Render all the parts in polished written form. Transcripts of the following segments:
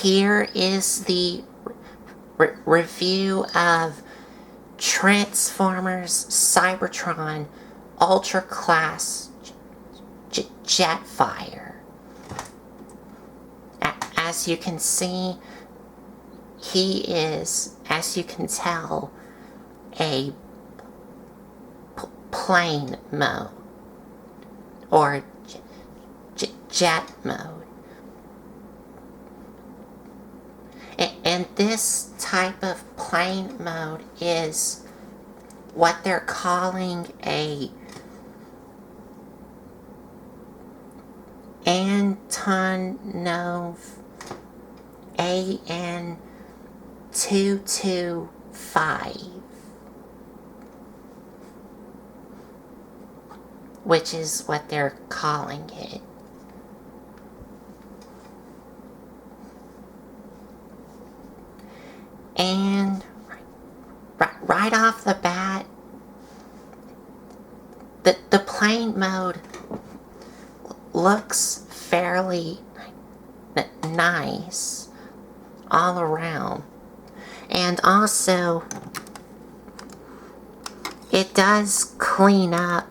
here is the review of Transformers Cybertron Ultra Class Jetfire. As you can see, he is, as you can tell, a plane mode or jet mode. And this type of plane mode is what they're calling a Antonov AN225, which is what they're calling it. And right off the bat, the plane mode looks fairly nice all around. And also, it does clean up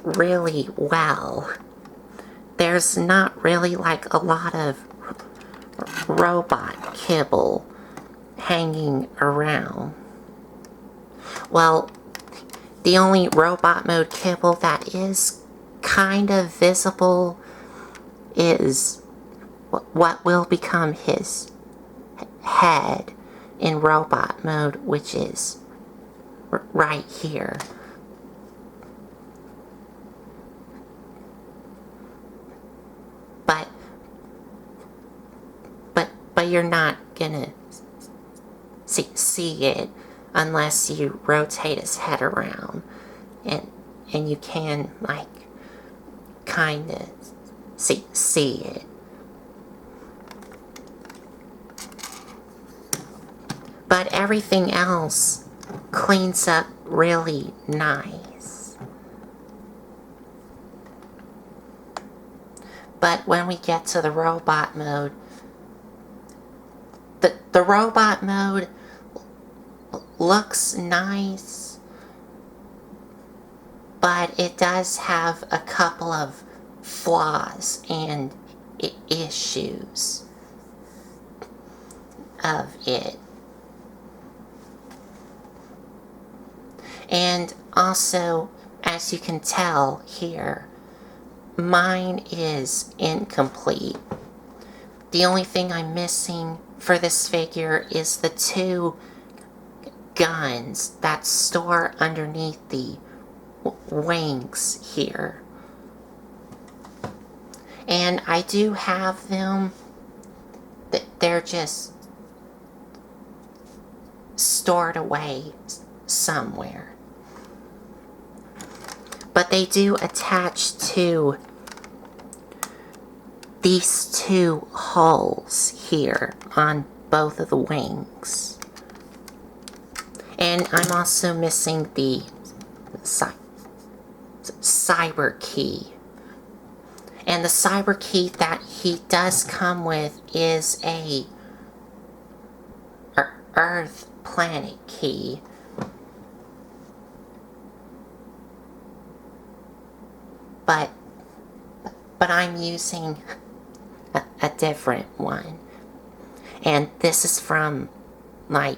really well. There's not really like a lot of robot kibble hanging around. Well, the only robot mode kibble that is kind of visible is what will become his head in robot mode, which is right here. But you're not gonna see it unless you rotate his head around, and you can like kind of see it. But everything else cleans up really nice. But when we get to the robot mode, the robot mode looks nice, but it does have a couple of flaws and issues of it. And also, as you can tell here, mine is incomplete. The only thing I'm missing for this figure is the two guns that store underneath the wings here. And I do have them, they're just stored away somewhere. But they do attach to these two holes here on both of the wings. And I'm also missing the cyber key. And the cyber key that he does come with is a Earth planet key. But I'm using a different one. And this is from my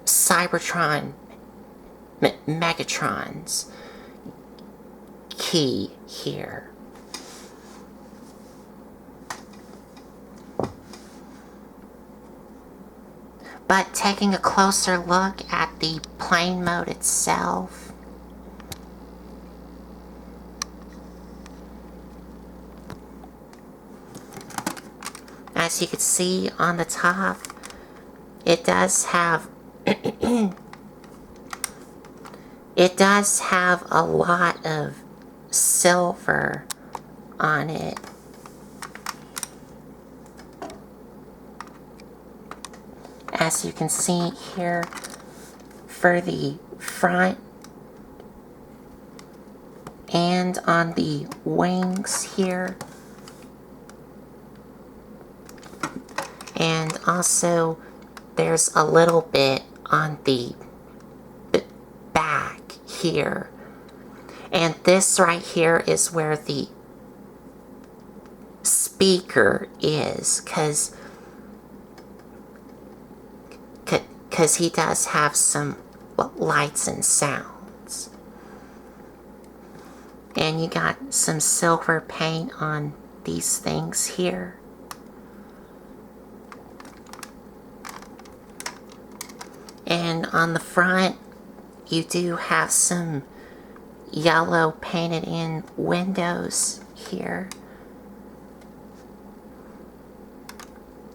Cybertron Megatron's key here. But taking a closer look at the plane mode itself, as you can see on the top, it does have it does have a lot of silver on it. As you can see here, for the front and on the wings here, And also, there's a little bit on the back here. And this right here is where the speaker is, because he does have some lights and sounds. And you got some silver paint on these things here. And on the front, you do have some yellow painted in windows here.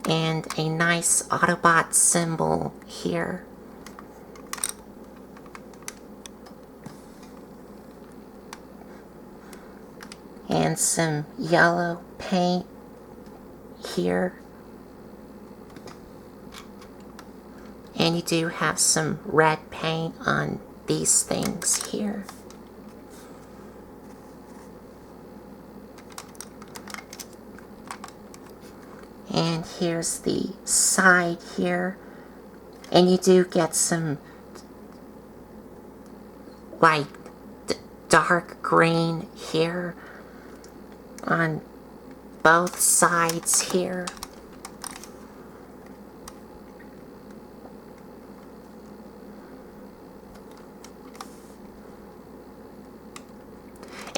And a nice Autobot symbol here. And some yellow paint here. And you do have some red paint on these things here. And here's the side here. And you do get some like dark green here on both sides here.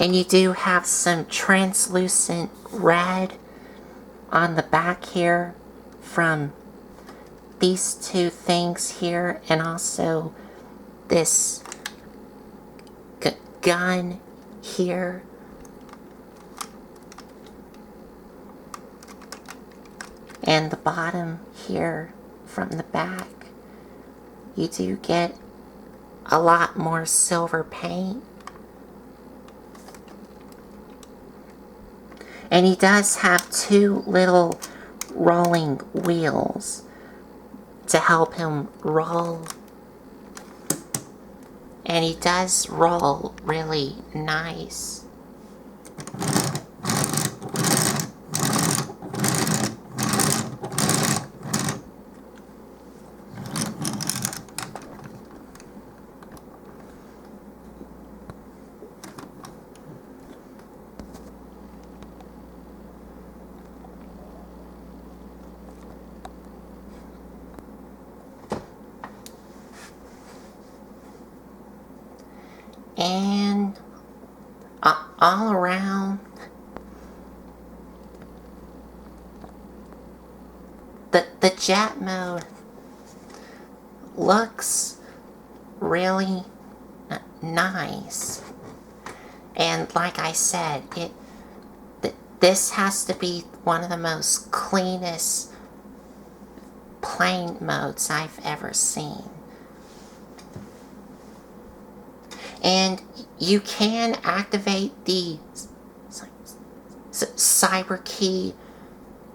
And you do have some translucent red on the back here from these two things here, and also this gun here. And the bottom here from the back, you do get a lot more silver paint. And he does have two little rolling wheels to help him roll. And he does roll really nice. And all around, the jet mode looks really nice. And like I said, this has to be one of the most cleanest plane modes I've ever seen. And you can activate the cyber key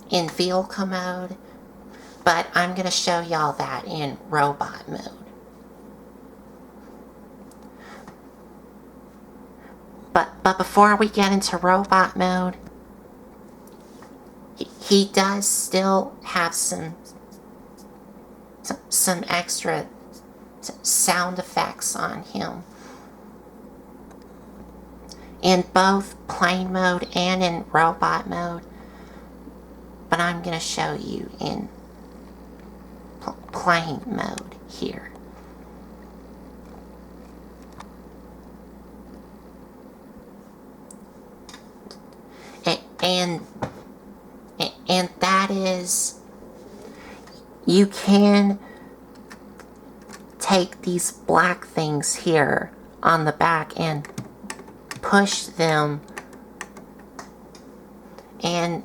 in vehicle mode, but I'm going to show y'all that in robot mode. But before we get into robot mode, he does still have some extra sound effects on him. In both plane mode and in robot mode, but I'm going to show you in plane mode here. And that is, you can take these black things here on the back and push them, and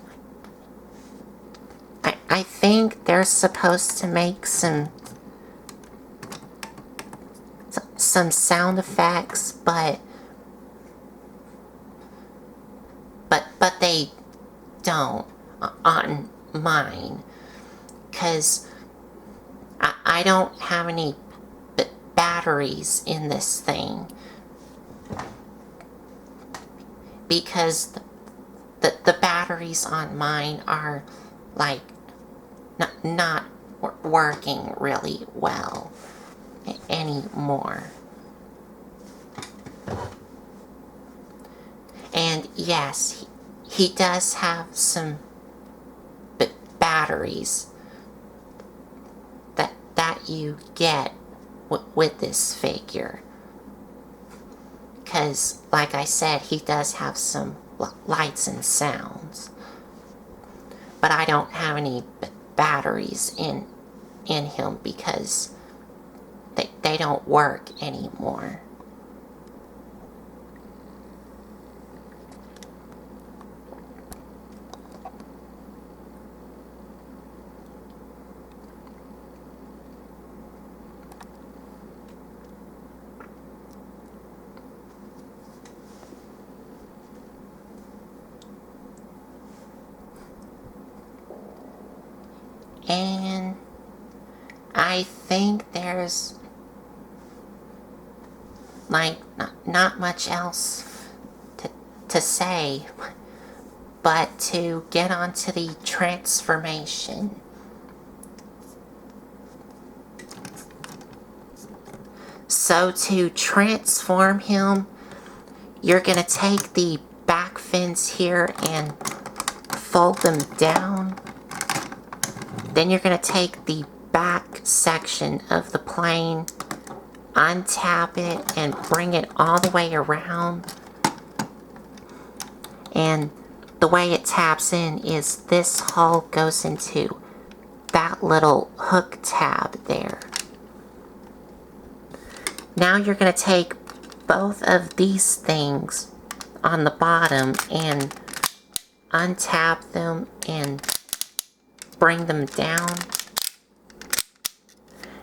I think they're supposed to make some sound effects, but they don't on mine, because I don't have any batteries in this thing, because the batteries on mine are like not working really well anymore. And yes, he does have some batteries that you get with this figure. Because, like I said, he does have some lights and sounds. But I don't have any batteries in him because they don't work anymore. And I think there's like not much else to say but to get onto the transformation. So to transform him, you're going to take the back fins here and fold them down. Then you're going to take the back section of the plane, untap it, and bring it all the way around. And the way it taps in is this hole goes into that little hook tab there. Now you're going to take both of these things on the bottom and untap them and bring them down.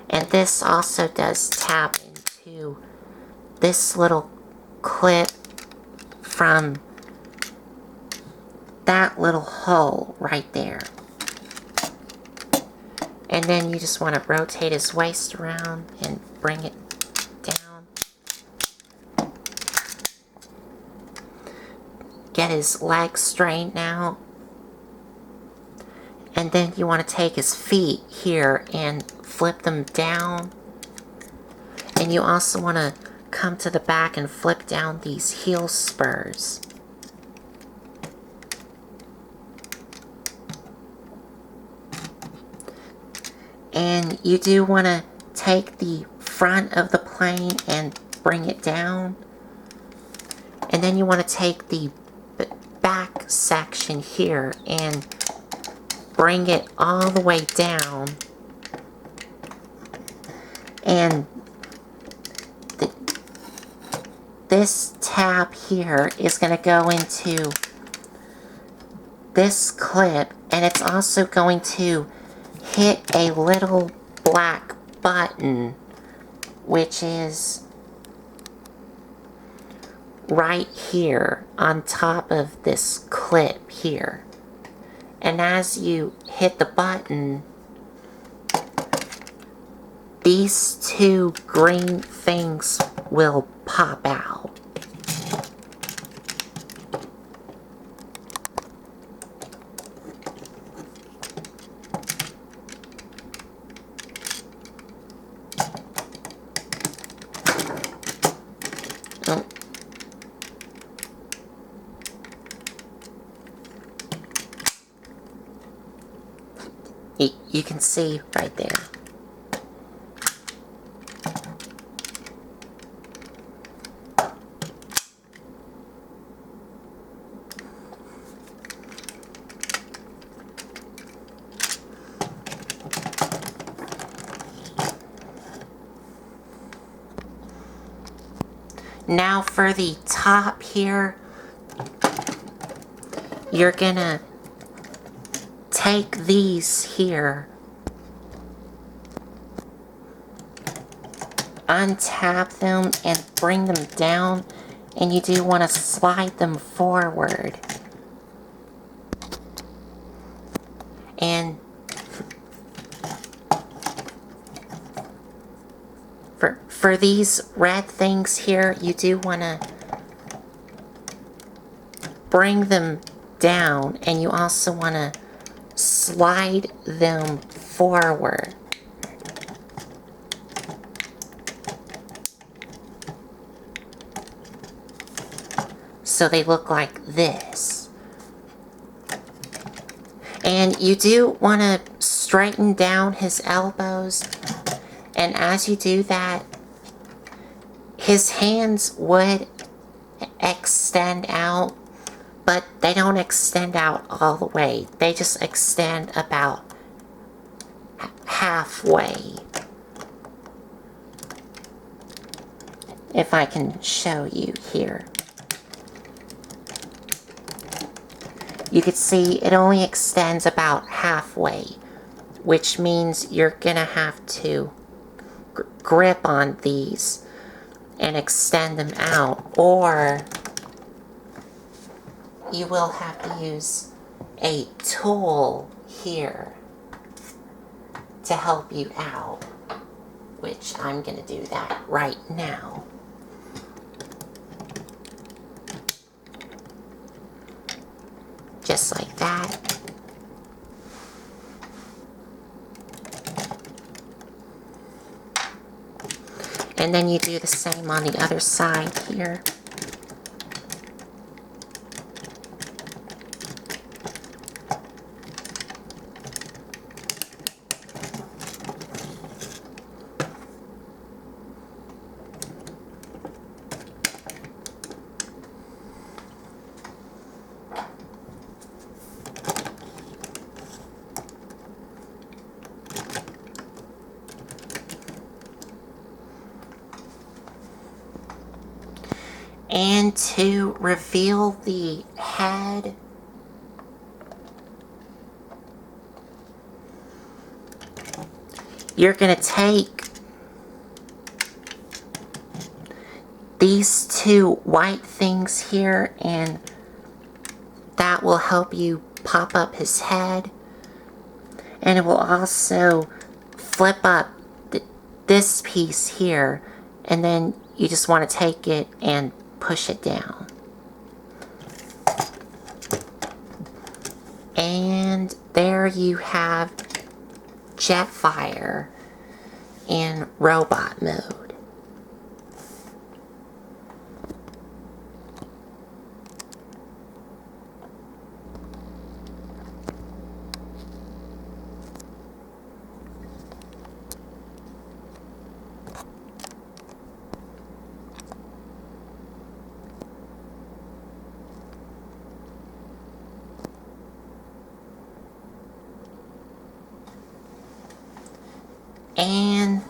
And this also does tap into this little clip from that little hole right there. And then you just want to rotate his waist around and bring it down. Get his legs straightened out. And then you want to take his feet here and flip them down. And you also want to come to the back and flip down these heel spurs. And you do want to take the front of the plane and bring it down. And then you want to take the back section here and bring it all the way down. And this tab here is going to go into this clip, and it's also going to hit a little black button, which is right here on top of this clip here. And as you hit the button, these two green things will pop out. You can see right there. Now for the top here, you're gonna take these here, untap them and bring them down, and you do want to slide them forward. And for these red things here, you do want to bring them down, and you also want to slide them forward. So they look like this. And you do want to straighten down his elbows. And as you do that, his hands would extend out, but they don't extend out all the way. They just extend about halfway. If I can show you here. You can see it only extends about halfway, which means you're gonna have to grip on these and extend them out, or you will have to use a tool here to help you out, which I'm gonna do that right now. Just like that. And then you do the same on the other side here. And to reveal the head, you're going to take these two white things here, and that will help you pop up his head. And it will also flip up this piece here, and then you just want to take it and push it down. And there you have Jetfire in robot mode. And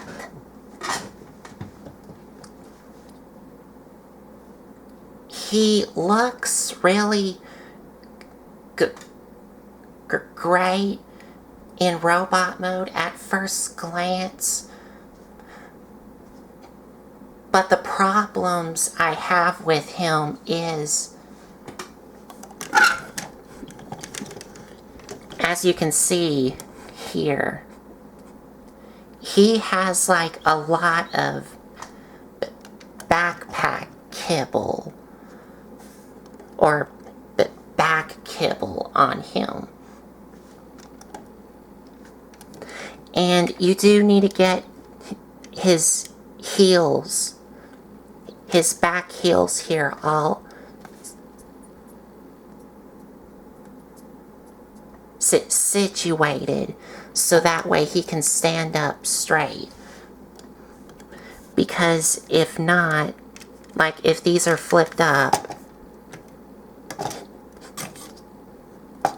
he looks really great in robot mode at first glance. But the problems I have with him is, as you can see here, he has like a lot of backpack kibble or back kibble on him. And you do need to get his heels, his back heels here all situated, so that way he can stand up straight. Because if not, like if these are flipped up,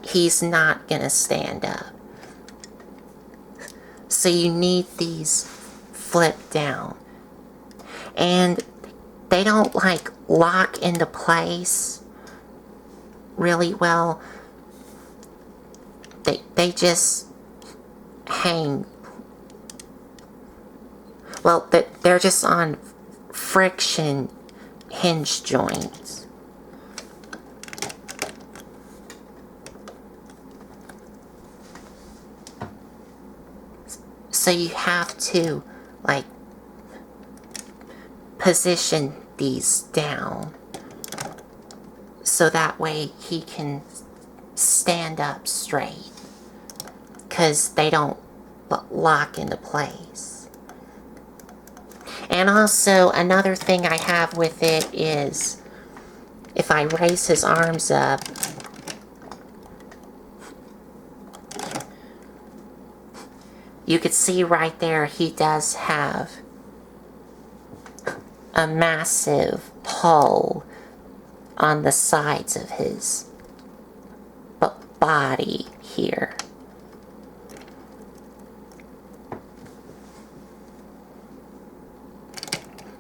he's not gonna stand up. So you need these flipped down. And they don't like lock into place really well. They just hang. Well, they're just on friction hinge joints. So you have to, like, position these down so that way he can stand up straight. because they don't lock into place. And also, another thing I have with it is, if I raise his arms up, you could see right there he does have a massive hole on the sides of his body here.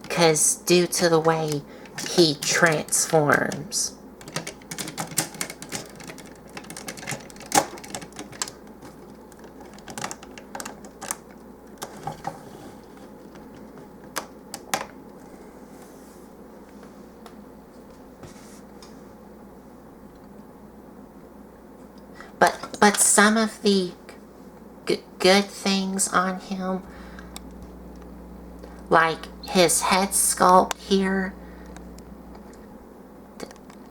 Because due to the way he transforms. But some of the good things on him, like his head sculpt here,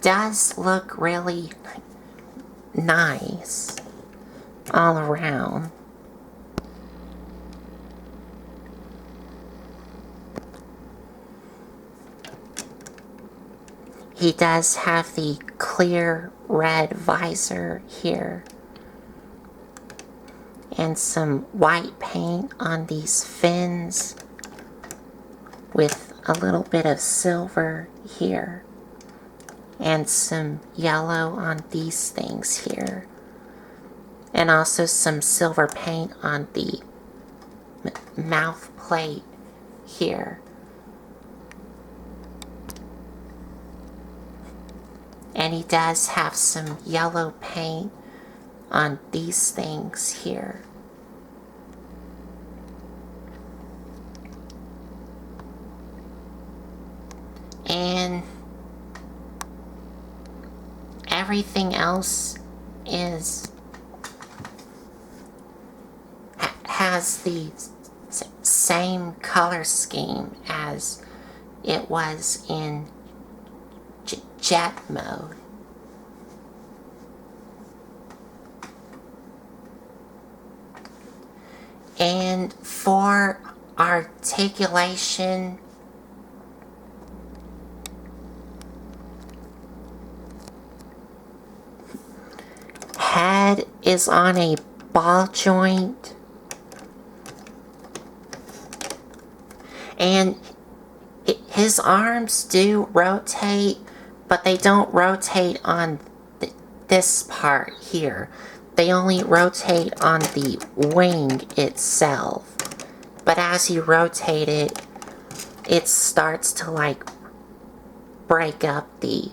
does look really nice all around. He does have the clear red visor here. And some white paint on these fins with a little bit of silver here. And some yellow on these things here. And also some silver paint on the mouth plate here. And he does have some yellow paint on these things here. And everything else has the same color scheme as it was in jet mode. And for articulation, head is on a ball joint, and his arms do rotate, but they don't rotate on this part here. They only rotate on the wing itself. But as you rotate it, it starts to like break up the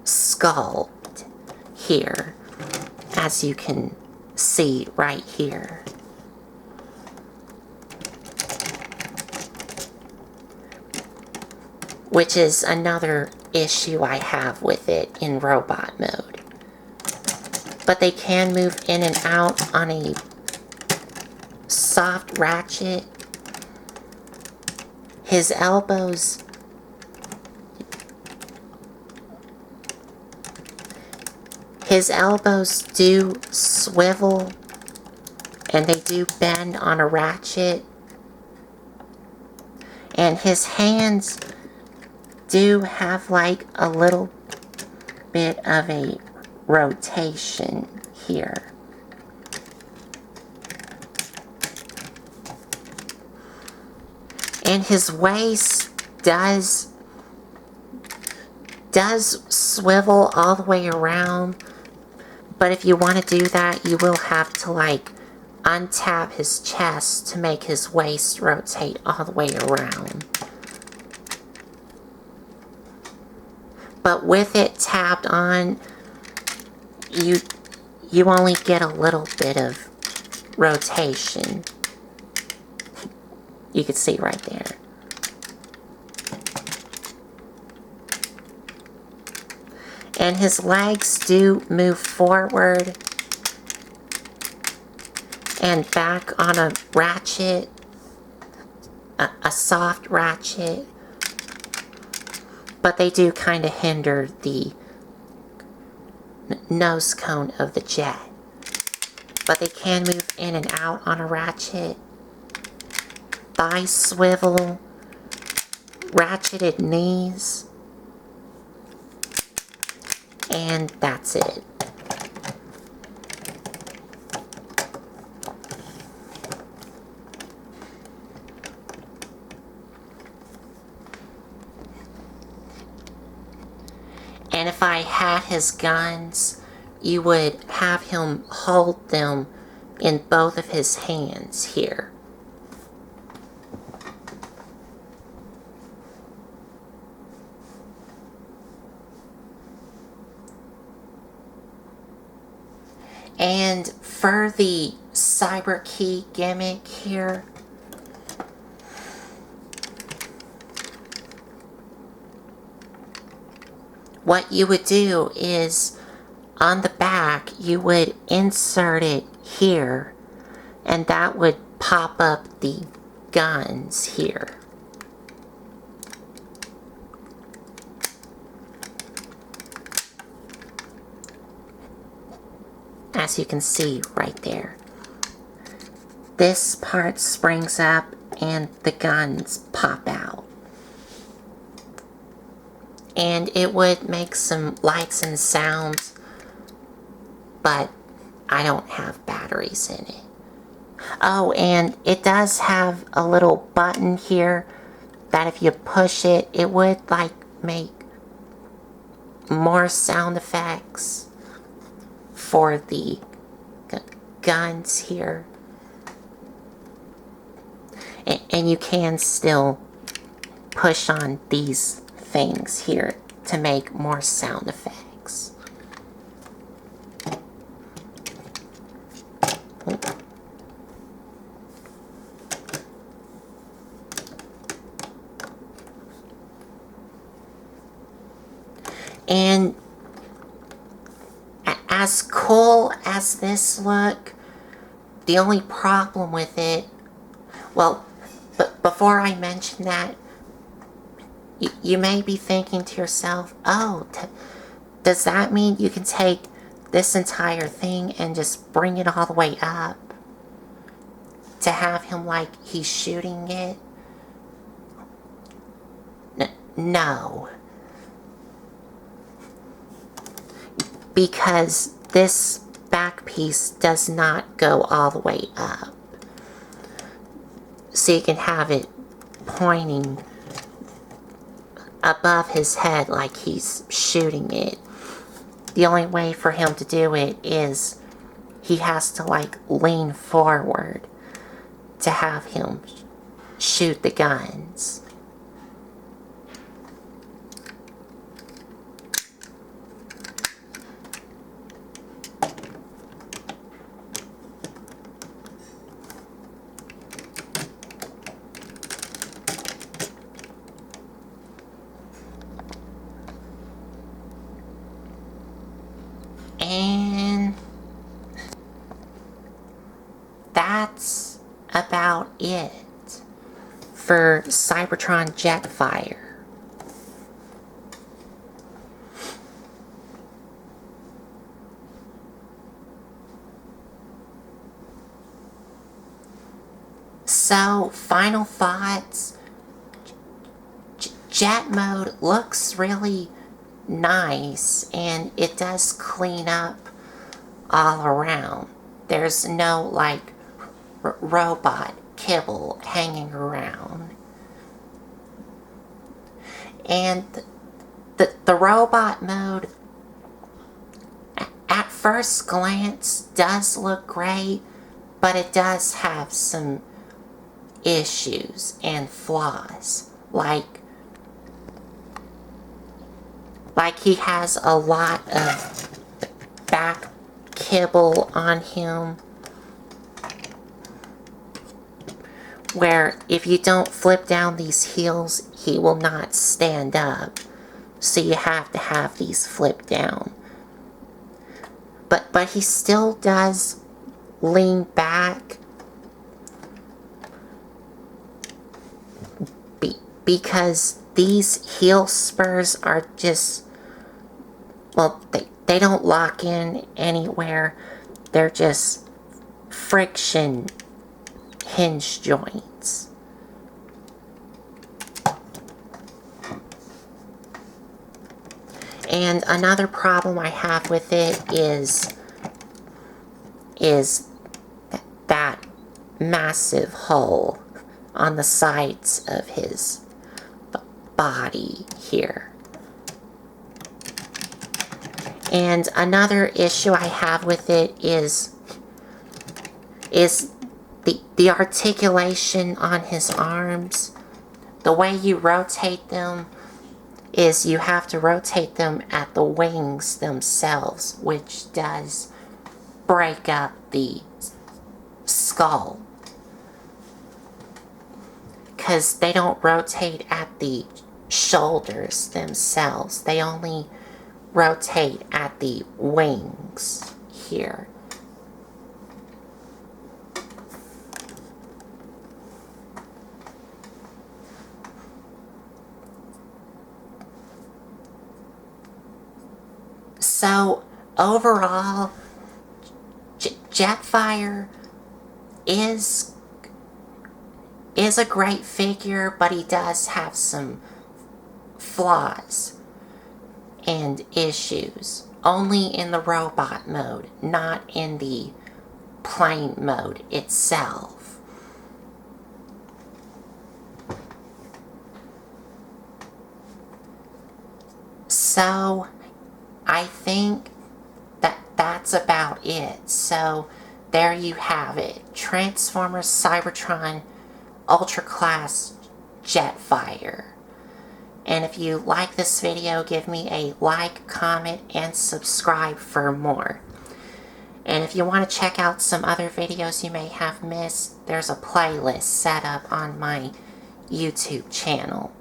sculpt here, as you can see right here. Which is another issue I have with it in robot mode. But they can move in and out on a soft ratchet. His elbows do swivel, and they do bend on a ratchet. And his hands do have like a little bit of a rotation here. And his waist does swivel all the way around, but if you want to do that, you will have to like untap his chest to make his waist rotate all the way around. But with it tapped on, you only get a little bit of rotation. You can see right there. And his legs do move forward and back on a ratchet, a soft ratchet. But they do kind of hinder the nose cone of the jet. But they can move in and out on a ratchet. Thigh swivel, ratcheted knees, and that's it. And if I had his guns, you would have him hold them in both of his hands here. And for the cyber key gimmick here, what you would do is on the back you would insert it here, and that would pop up the guns here. As you can see right there. This part springs up and the guns pop out. And it would make some lights and sounds, but I don't have batteries in it. Oh, and it does have a little button here that if you push it, it would like make more sound effects for the guns here. And you can still push on these things here to make more sound effects. And as cool as this look, the only problem with it, well, but before I mention that, you may be thinking to yourself, oh, does that mean you can take this entire thing and just bring it all the way up to have him like he's shooting it? No. Because this back piece does not go all the way up. So you can have it pointing above his head like he's shooting it. The only way for him to do it is he has to like lean forward to have him shoot the guns. And that's about it for Cybertron Jetfire. So, final thoughts. Jet mode looks really nice, and it does clean up all around. There's no like robot kibble hanging around. And the robot mode at first glance does look great, but it does have some issues and flaws. Like he has a lot of back kibble on him, where if you don't flip down these heels, he will not stand up. So you have to have these flipped down. But he still does lean back because these heel spurs are just, well, they don't lock in anywhere. They're just friction hinge joints. And another problem I have with it is that massive hole on the sides of his body here. And another issue I have with it is the articulation on his arms. The way you rotate them is you have to rotate them at the wings themselves, which does break up the skull. Because they don't rotate at the shoulders themselves. They only rotate at the wings here. So overall, Jetfire is a great figure, but he does have some flaws and issues. Only in the robot mode, not in the plane mode itself. So I think that's about it. So there you have it. Transformers Cybertron Ultra Class Jetfire. And if you like this video, give me a like, comment, and subscribe for more. And if you want to check out some other videos you may have missed, there's a playlist set up on my YouTube channel.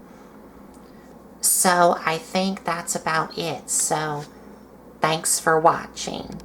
So I think that's about it. So thanks for watching.